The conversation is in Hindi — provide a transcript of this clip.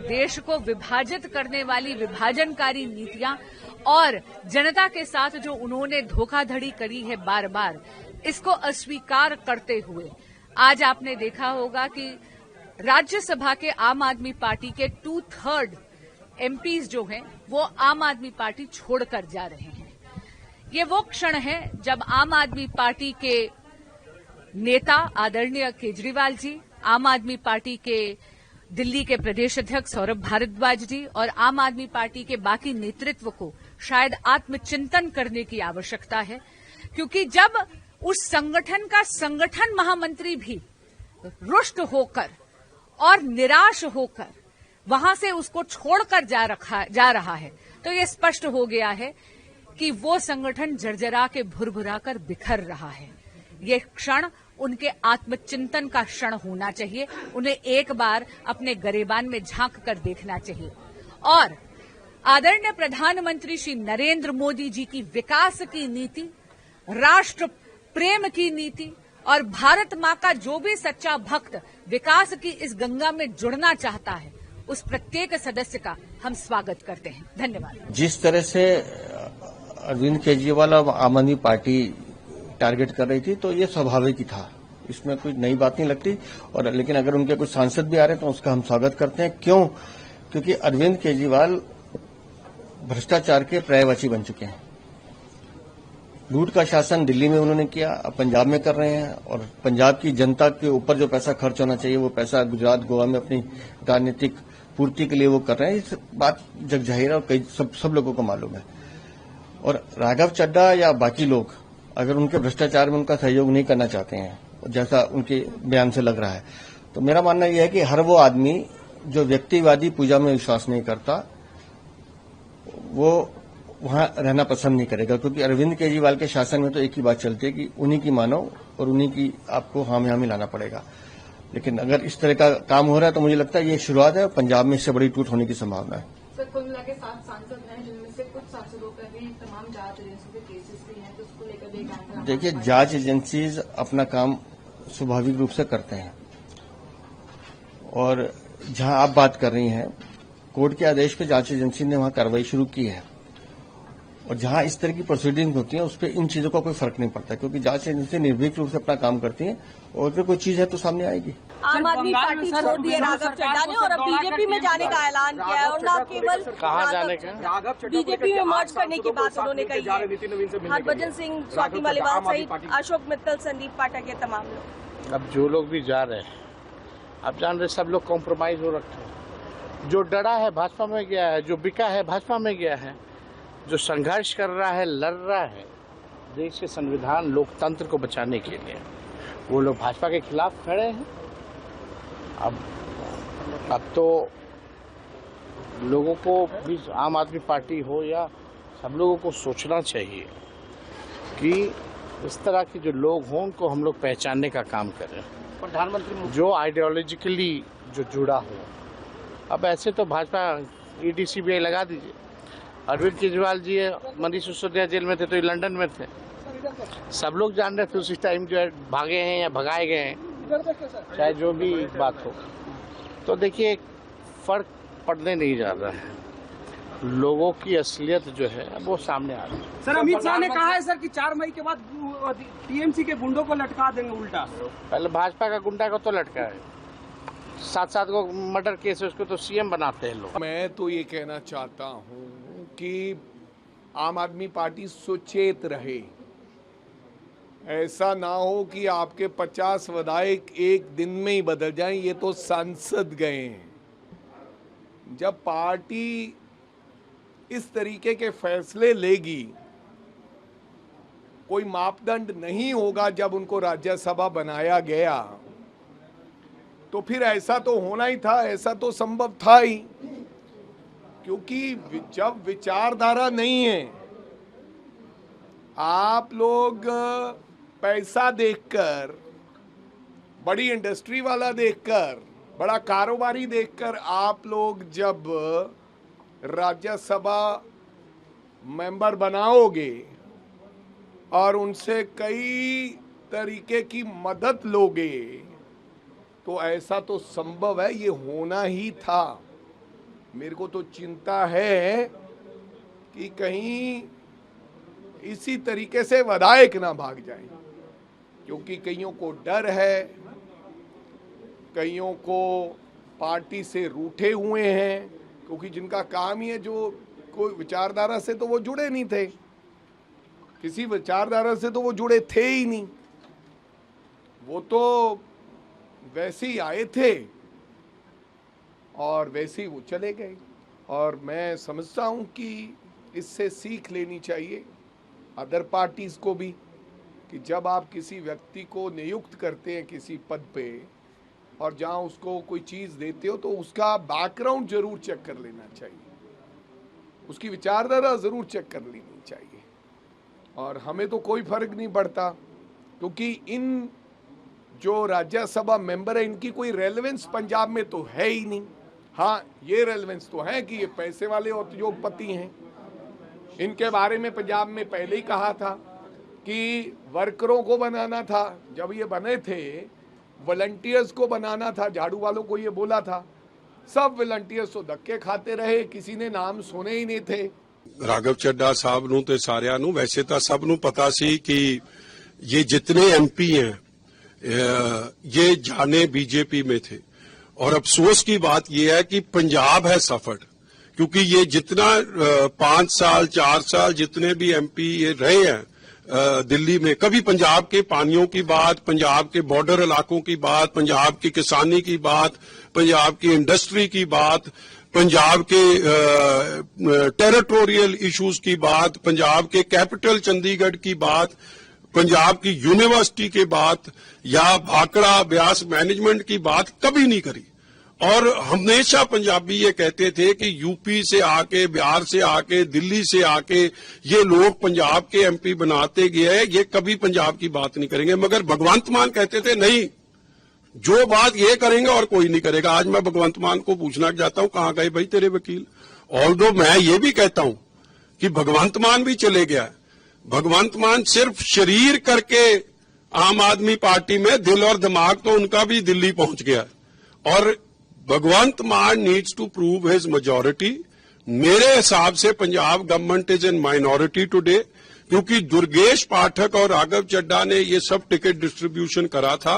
देश को विभाजित करने वाली विभाजनकारी नीतियां और जनता के साथ जो उन्होंने धोखाधड़ी करी है बार बार, इसको अस्वीकार करते हुए आज आपने देखा होगा कि राज्यसभा के आम आदमी पार्टी के 2/3 एमपीज जो हैं वो आम आदमी पार्टी छोड़कर जा रहे हैं। ये वो क्षण है जब आम आदमी पार्टी के नेता आदरणीय केजरीवाल जी, आम आदमी पार्टी के दिल्ली के प्रदेश अध्यक्ष सौरभ भारद्वाज जी और आम आदमी पार्टी के बाकी नेतृत्व को शायद आत्मचिंतन करने की आवश्यकता है, क्योंकि जब उस संगठन का संगठन महामंत्री भी रुष्ट होकर और निराश होकर वहां से उसको छोड़कर जा रहा है, तो ये स्पष्ट हो गया है कि वो संगठन जर्जरा के भुरभुरा कर बिखर रहा है। ये क्षण उनके आत्मचिंतन का क्षण होना चाहिए। उन्हें एक बार अपने गरेबान में झांक कर देखना चाहिए और आदरणीय प्रधानमंत्री श्री नरेंद्र मोदी जी की विकास की नीति, राष्ट्र प्रेम की नीति और भारत मां का जो भी सच्चा भक्त विकास की इस गंगा में जुड़ना चाहता है, उस प्रत्येक सदस्य का हम स्वागत करते हैं। धन्यवाद। जिस तरह से अरविंद केजरीवाल और आम आदमी पार्टी टारगेट कर रही थी, तो ये स्वाभाविक ही था, इसमें कोई नई बात नहीं लगती। और लेकिन अगर उनके कुछ सांसद भी आ रहे हैं तो उसका हम स्वागत करते हैं। क्यों? क्योंकि अरविंद केजरीवाल भ्रष्टाचार के पर्यायवाची बन चुके हैं। लूट का शासन दिल्ली में उन्होंने किया, अब पंजाब में कर रहे हैं और पंजाब की जनता के ऊपर जो पैसा खर्च होना चाहिए वो पैसा गुजरात, गोवा में अपनी राजनीतिक पूर्ति के लिए वो कर रहे हैं। इस बात जगजाहिर है और कई सब लोगों को मालूम है। और राघव चड्ढा या बाकी लोग अगर उनके भ्रष्टाचार में उनका सहयोग नहीं करना चाहते हैं, जैसा उनके बयान से लग रहा है, तो मेरा मानना यह है कि हर वो आदमी जो व्यक्तिवादी पूजा में विश्वास नहीं करता, वो वहां रहना पसंद नहीं करेगा। क्योंकि अरविंद केजरीवाल के शासन में तो एक ही बात चलती है कि उन्हीं की मानो और उन्हीं की आपको हामी लाना पड़ेगा। लेकिन अगर इस तरह का काम हो रहा है तो मुझे लगता है ये शुरुआत है और पंजाब में इससे बड़ी टूट होने की संभावना है। सर, कुल मिला के 7 सांसद हैं, जिनमें से कुछ सांसदों पर भी तमाम जांच एजेंसी के केसेस भी हैं, तो उसको लेकर भी देखिए, जांच एजेंसीज अपना काम स्वाभाविक रूप से करते हैं और जहां आप बात कर रही हैं, कोर्ट के आदेश पे जांच एजेंसी ने वहां कार्रवाई शुरू की है और जहां इस तरह की प्रोसीडिंग होती है उस पर इन चीजों का कोई फर्क नहीं पड़ता, क्योंकि जांच एजेंसी निर्भीक रूप से अपना काम करती है और अगर कोई चीज है तो सामने आएगी। आम आदमी पार्टी छोड़ दिए राघव चड्ढा ने और अब बीजेपी में जाने का ऐलान किया है और न केवल बीजेपी में मर्ज करने की बात उन्होंने कही है। हरभजन सिंह, स्वाति मालीवाल सहित अशोक मित्तल, संदीप पाठक, ये तमाम लोग। अब जो लोग भी जा रहे हैं, अब जान रहे सब लोग कॉम्प्रोमाइज हो रखे हैं। जो डरा है भाजपा में गया है, जो बिका है भाजपा में गया है, जो संघर्ष कर रहा है, लड़ रहा है देश के संविधान लोकतंत्र को बचाने के लिए, वो लोग भाजपा के खिलाफ खड़े हैं। अब तो लोगों को भी, आम आदमी पार्टी हो या सब लोगों को सोचना चाहिए कि इस तरह के जो लोग हों उनको हम लोग पहचानने का काम करें। प्रधानमंत्री जो आइडियोलॉजिकली जो जुड़ा हो, अब ऐसे तो भाजपा ईडी सीबीआई लगा दीजिए। अरविंद केजरीवाल जी मनीष सिसोदिया जेल में थे तो ये लंदन में थे, सब लोग जान रहे थे उसी टाइम जो है भागे हैं या भगाए गए हैं, चाहे जो भी बात हो। तो देखिए फर्क पड़ने नहीं जा रहा है, लोगों की असलियत जो है वो सामने आ रही है। सर, अमित शाह ने कहा है सर कि 4 मई के बाद टीएमसी के गुंडों को लटका देंगे उल्टा। पहले भाजपा का गुंडा को तो लटका है, 7 को मर्डर केस है, उसको तो सीएम बनाते हैं लोग। मैं तो ये कहना चाहता हूँ कि आम आदमी पार्टी सुचेत रहे। ऐसा ना हो कि आपके 50 विधायक एक दिन में ही बदल जाएं। ये तो सांसद गए हैं। जब पार्टी इस तरीके के फैसले लेगी, कोई मापदंड नहीं होगा जब उनको राज्यसभा बनाया गया, तो फिर ऐसा तो होना ही था, ऐसा तो संभव था ही। क्योंकि जब विचारधारा नहीं है, आप लोग पैसा देखकर, बड़ी इंडस्ट्री वाला देखकर, बड़ा कारोबारी देखकर आप लोग जब राज्यसभा मेंबर बनाओगे और उनसे कई तरीके की मदद लोगे, तो ऐसा तो संभव है, ये होना ही था। मेरे को तो चिंता है कि कहीं इसी तरीके से विधायक ना भाग जाए, क्योंकि कईयों को डर है, कईयों को पार्टी से रूठे हुए हैं, क्योंकि जिनका काम ही है, जो कोई विचारधारा से तो वो जुड़े नहीं थे, किसी विचारधारा से तो वो जुड़े थे ही नहीं, वो तो वैसे ही आए थे और वैसे ही वो चले गए। और मैं समझता हूं कि इससे सीख लेनी चाहिए अदर पार्टीज को भी, कि जब आप किसी व्यक्ति को नियुक्त करते हैं किसी पद पे और जहां उसको कोई चीज देते हो तो उसका बैकग्राउंड जरूर चेक कर लेना चाहिए, उसकी विचारधारा जरूर चेक कर लेनी चाहिए। और हमें तो कोई फर्क नहीं पड़ता, क्योंकि इन जो राज्यसभा मेंबर है इनकी कोई रेलेवेंस पंजाब में तो है ही नहीं। हाँ, ये रेलेवेंस तो है कि ये पैसे वाले उद्योगपति हैं, इनके बारे में पंजाब में पहले ही कहा था कि वर्करों को बनाना था, जब ये बने थे वॉलंटियर्स को बनाना था, झाड़ू वालों को ये बोला था, सब वॉलंटियर्स तो धक्के खाते रहे, किसी ने नाम सुने ही नहीं थे। राघव चड्ढा साहब नूं ते सारियां नूं वैसे तो सब नूं पता सी कि ये जितने एमपी हैं ये जाने बीजेपी में थे, और अफसोस की बात यह है कि पंजाब है सफर्ड, क्योंकि ये जितना 5 साल 4 साल जितने भी एमपी ये रहे हैं दिल्ली में, कभी पंजाब के पानियों की बात, पंजाब के बॉर्डर इलाकों की बात, पंजाब की किसानी की बात, पंजाब की इंडस्ट्री की बात, पंजाब के टेरिटोरियल इश्यूज की बात, पंजाब के कैपिटल चंडीगढ़ की बात, पंजाब की यूनिवर्सिटी की बात या भाखड़ा ब्यास मैनेजमेंट की बात कभी नहीं करी। और हमेशा पंजाबी ये कहते थे कि यूपी से आके, बिहार से आके, दिल्ली से आके ये लोग पंजाब के एमपी बनाते गए, ये कभी पंजाब की बात नहीं करेंगे। मगर भगवंत मान कहते थे नहीं, जो बात ये करेंगे और कोई नहीं करेगा। आज मैं भगवंत मान को पूछना चाहता हूं, कहां गए भाई तेरे वकील? ऑल्दो मैं ये भी कहता हूं कि भगवंत मान भी चले गया, भगवंत मान सिर्फ शरीर करके आम आदमी पार्टी में, दिल और दिमाग तो उनका भी दिल्ली पहुंच गया। और Bhagwant Mann needs to prove his majority. मेरे हिसाब से Punjab government is in minority today, क्योंकि दुर्गेश पाठक और राघव चड्ढा ने ये सब टिकट डिस्ट्रीब्यूशन करा था।